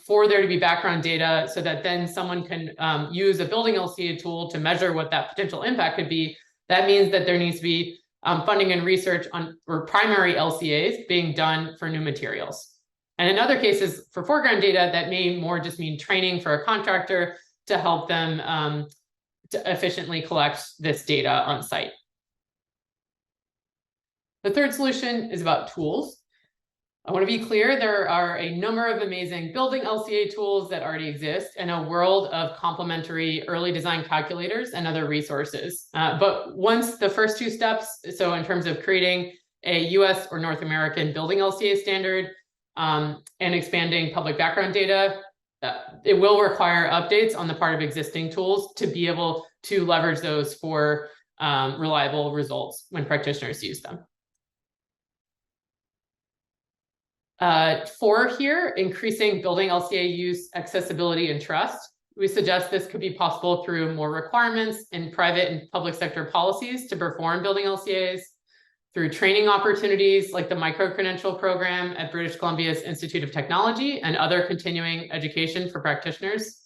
for there to be background data so that then someone can use a building LCA tool to measure what that potential impact could be. That means that there needs to be funding and research on primary LCAs being done for new materials. And in other cases, for foreground data, that may more just mean training for a contractor to help them to efficiently collect this data on site. The third solution is about tools. I want to be clear, there are a number of amazing building LCA tools that already exist and a world of complementary early design calculators and other resources. But once the first two steps, so in terms of creating a US or North American building LCA standard and expanding public background data, it will require updates on the part of existing tools to be able to leverage those for reliable results when practitioners use them. 4 here, increasing building LCA use, accessibility, and trust. We suggest this could be possible through more requirements in private and public sector policies to perform building LCAs, through training opportunities like the micro-credential program at British Columbia's Institute of Technology and other continuing education for practitioners,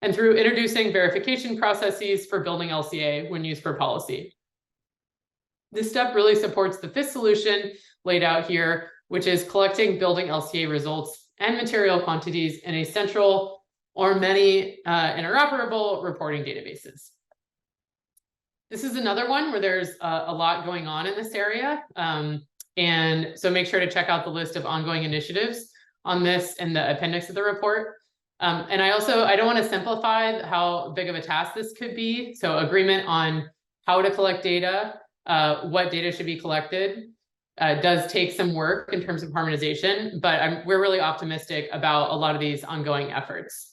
and through introducing verification processes for building LCA when used for policy. This step really supports the 5th solution laid out here, which is collecting building LCA results and material quantities in a central or many interoperable reporting databases. This is another one where there's a lot going on in this area. And so make sure to check out the list of ongoing initiatives on this in the appendix of the report. And I don't want to simplify how big of a task this could be. So agreement on how to collect data, what data should be collected, does take some work in terms of harmonization, but we're really optimistic about a lot of these ongoing efforts.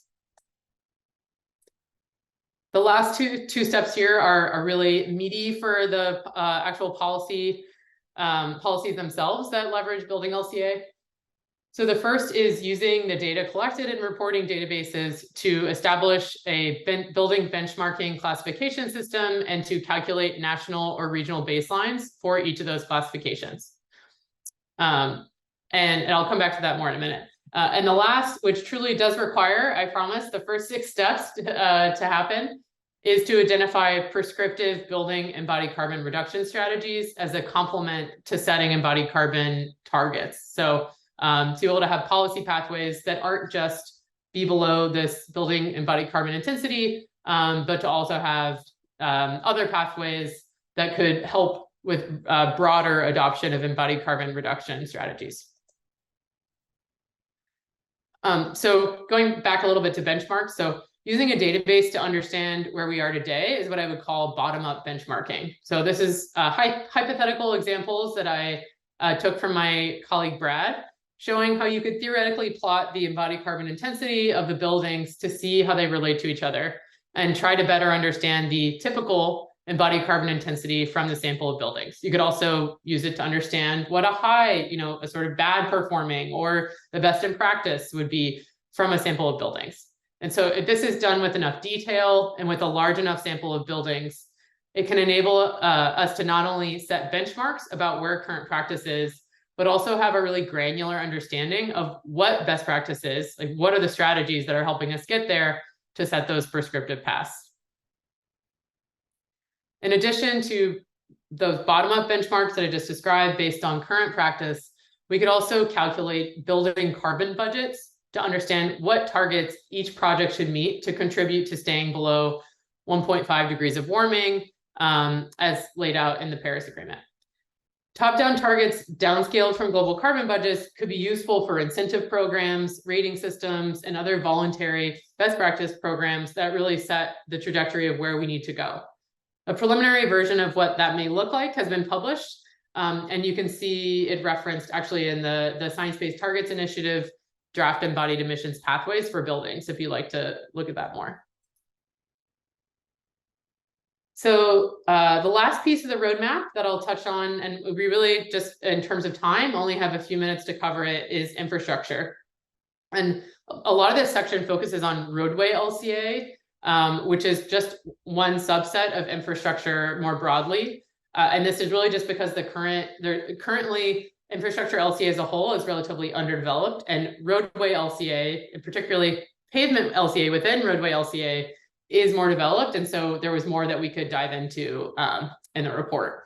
The last two steps here are really meaty for the actual policies themselves that leverage building LCA. So the first is using the data collected in reporting databases to establish a building benchmarking classification system and to calculate national or regional baselines for each of those classifications. And I'll come back to that more in a minute. And the last, which truly does require, I promise, the first 6 steps to happen, is to identify prescriptive building embodied carbon reduction strategies as a complement to setting embodied carbon targets. So to be able to have policy pathways that aren't just be below this building embodied carbon intensity, but to also have other pathways that could help with broader adoption of embodied carbon reduction strategies. So going back a little bit to benchmarks, so using a database to understand where we are today is what I would call bottom-up benchmarking. So this is hypothetical examples that I took from my colleague Brad, showing how you could theoretically plot the embodied carbon intensity of the buildings to see how they relate to each other and try to better understand the typical embodied carbon intensity from the sample of buildings. You could also use it to understand what a high, a sort of bad performing or the best in practice would be from a sample of buildings. And so if this is done with enough detail and with a large enough sample of buildings, it can enable us to not only set benchmarks about where current practice is, but also have a really granular understanding of what best practice is, like what are the strategies that are helping us get there to set those prescriptive paths. In addition to those bottom-up benchmarks that I just described based on current practice, we could also calculate building carbon budgets to understand what targets each project should meet to contribute to staying below 1.5 degrees of warming, as laid out in the Paris Agreement. Top-down targets downscaled from global carbon budgets could be useful for incentive programs, rating systems, and other voluntary best practice programs that really set the trajectory of where we need to go. A preliminary version of what that may look like has been published, and you can see it referenced actually in the Science-Based Targets Initiative draft embodied emissions pathways for buildings, if you'd like to look at that more. So the last piece of the roadmap that I'll touch on, and we really just in terms of time only have a few minutes to cover it, is infrastructure. And a lot of this section focuses on roadway LCA, which is just one subset of infrastructure more broadly. And this is really just because currently infrastructure LCA as a whole is relatively underdeveloped, and roadway LCA, and particularly pavement LCA within roadway LCA, is more developed. And so there was more that we could dive into in the report.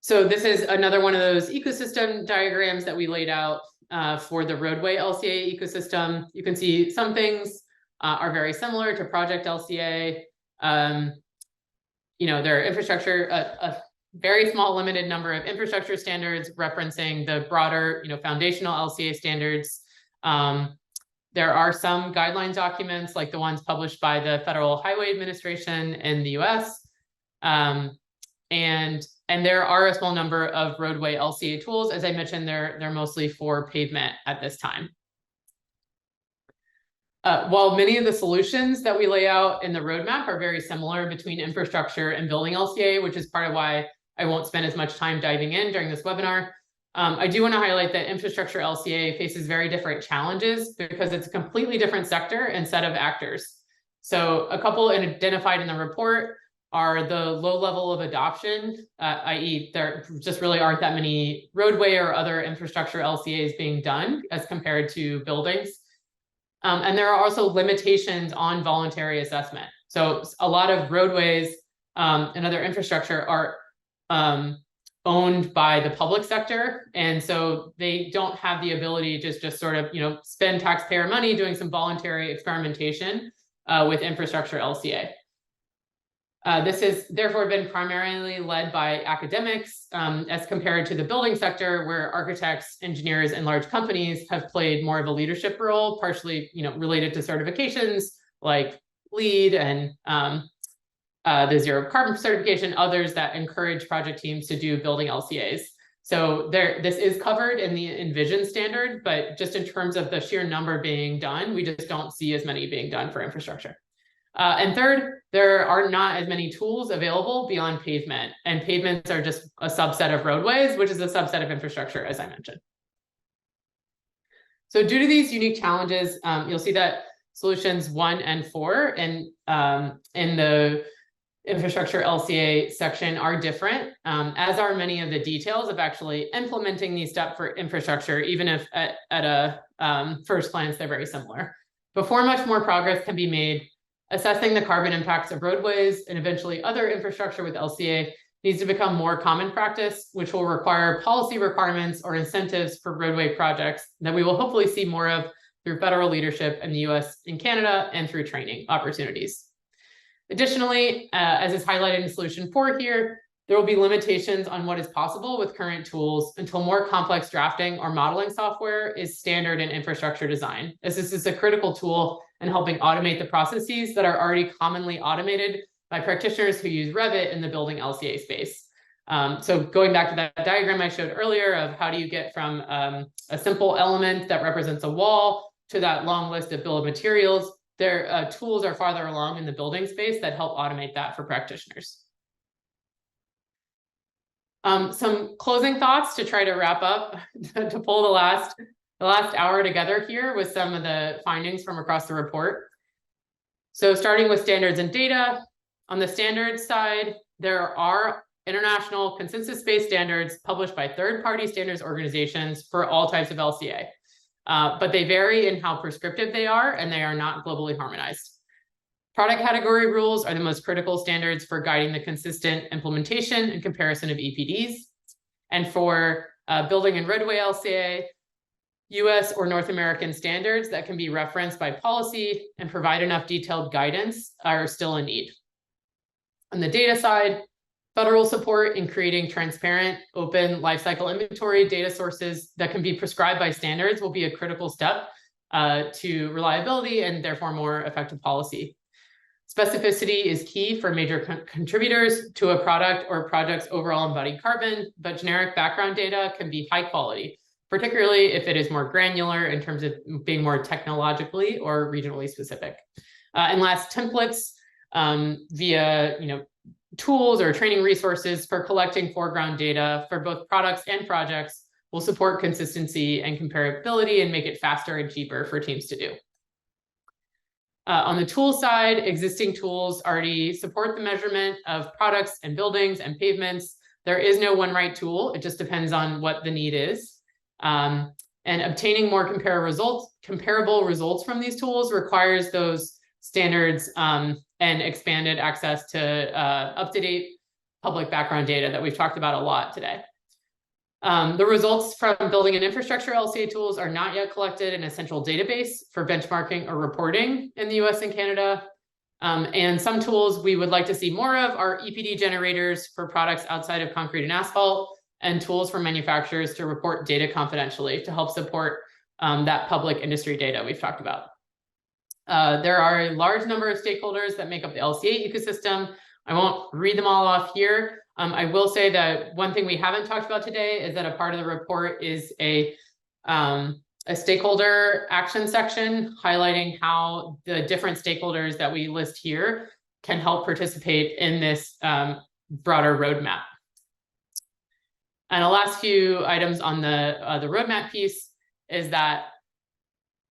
So this is another one of those ecosystem diagrams that we laid out for the roadway LCA ecosystem. You can see some things are very similar to project LCA. Their infrastructure, a very small limited number of infrastructure standards referencing the broader, foundational LCA standards. There are some guidelines documents like the ones published by the Federal Highway Administration in the US. And there are a small number of roadway LCA tools. As I mentioned, they're mostly for pavement at this time. While many of the solutions that we lay out in the roadmap are very similar between infrastructure and building LCA, which is part of why I won't spend as much time diving in during this webinar, I do want to highlight that infrastructure LCA faces very different challenges because it's a completely different sector and set of actors. So a couple identified in the report are the low level of adoption, i.e. there just really aren't that many roadway or other infrastructure LCAs being done as compared to buildings. And there are also limitations on voluntary assessment. So a lot of roadways and other infrastructure are owned by the public sector. And so they don't have the ability to just sort of, spend taxpayer money doing some voluntary experimentation with infrastructure LCA. This has therefore been primarily led by academics as compared to the building sector, where architects, engineers, and large companies have played more of a leadership role, partially related to certifications like LEED and the zero carbon certification, others that encourage project teams to do building LCAs. So this is covered in the Envision standard, but just in terms of the sheer number being done, we just don't see as many being done for infrastructure. And third, there are not as many tools available beyond pavement, and pavements are just a subset of roadways, which is a subset of infrastructure, as I mentioned. So due to these unique challenges, you'll see that solutions 1 and 4 in the infrastructure LCA section are different, as are many of the details of actually implementing these steps for infrastructure, even if at a first glance, they're very similar. Before much more progress can be made, assessing the carbon impacts of roadways and eventually other infrastructure with LCA needs to become more common practice, which will require policy requirements or incentives for roadway projects that we will hopefully see more of through federal leadership in the US and Canada and through training opportunities. Additionally, as is highlighted in solution 4 here, there will be limitations on what is possible with current tools until more complex drafting or modeling software is standard in infrastructure design, as this is a critical tool in helping automate the processes that are already commonly automated by practitioners who use Revit in the building LCA space. So going back to that diagram I showed earlier of how do you get from a simple element that represents a wall to that long list of bill of materials, their tools are farther along in the building space that help automate that for practitioners. Some closing thoughts to try to wrap up, to pull the last hour together here with some of the findings from across the report. So starting with standards and data, on the standards side, there are international consensus-based standards published by third-party standards organizations for all types of LCA. But they vary in how prescriptive they are, and they are not globally harmonized. Product category rules are the most critical standards for guiding the consistent implementation and comparison of EPDs. And for building and roadway LCA, US or North American standards that can be referenced by policy and provide enough detailed guidance are still in need. On the data side, federal support in creating transparent, open lifecycle inventory data sources that can be prescribed by standards will be a critical step to reliability and therefore more effective policy. Specificity is key for major contributors to a product or project's overall embodied carbon, but generic background data can be high quality, particularly if it is more granular in terms of being more technologically or regionally specific. And last, templates via tools or training resources for collecting foreground data for both products and projects will support consistency and comparability and make it faster and cheaper for teams to do. On the tool side, existing tools already support the measurement of products and buildings and pavements. There is no one right tool. It just depends on what the need is. And obtaining more comparable results from these tools requires those standards and expanded access to up-to-date public background data that we've talked about a lot today. The results from building and infrastructure LCA tools are not yet collected in a central database for benchmarking or reporting in the US and Canada. And some tools we would like to see more of are EPD generators for products outside of concrete and asphalt, and tools for manufacturers to report data confidentially to help support that public industry data we've talked about. There are a large number of stakeholders that make up the LCA ecosystem. I won't read them all off here. I will say that one thing we haven't talked about today is that a part of the report is a stakeholder action section highlighting how the different stakeholders that we list here can help participate in this broader roadmap. And the last few items on the roadmap piece is that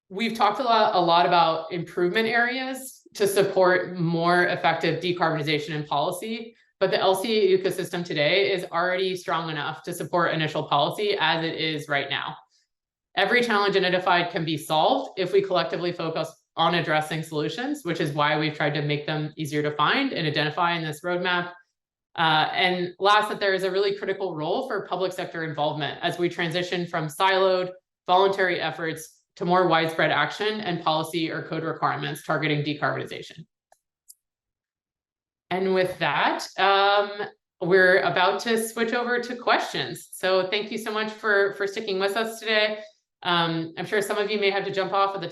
we've talked a lot about improvement areas to support more effective decarbonization and policy, but the LCA ecosystem today is already strong enough to support initial policy as it is right now. Every challenge identified can be solved if we collectively focus on addressing solutions, which is why we've tried to make them easier to find and identify in this roadmap. And last, that there is a really critical role for public sector involvement as we transition from siloed voluntary efforts to more widespread action and policy or code requirements targeting decarbonization. And with that, we're about to switch over to questions. So thank you so much for sticking with us today. I'm sure some of you may have to jump off at the top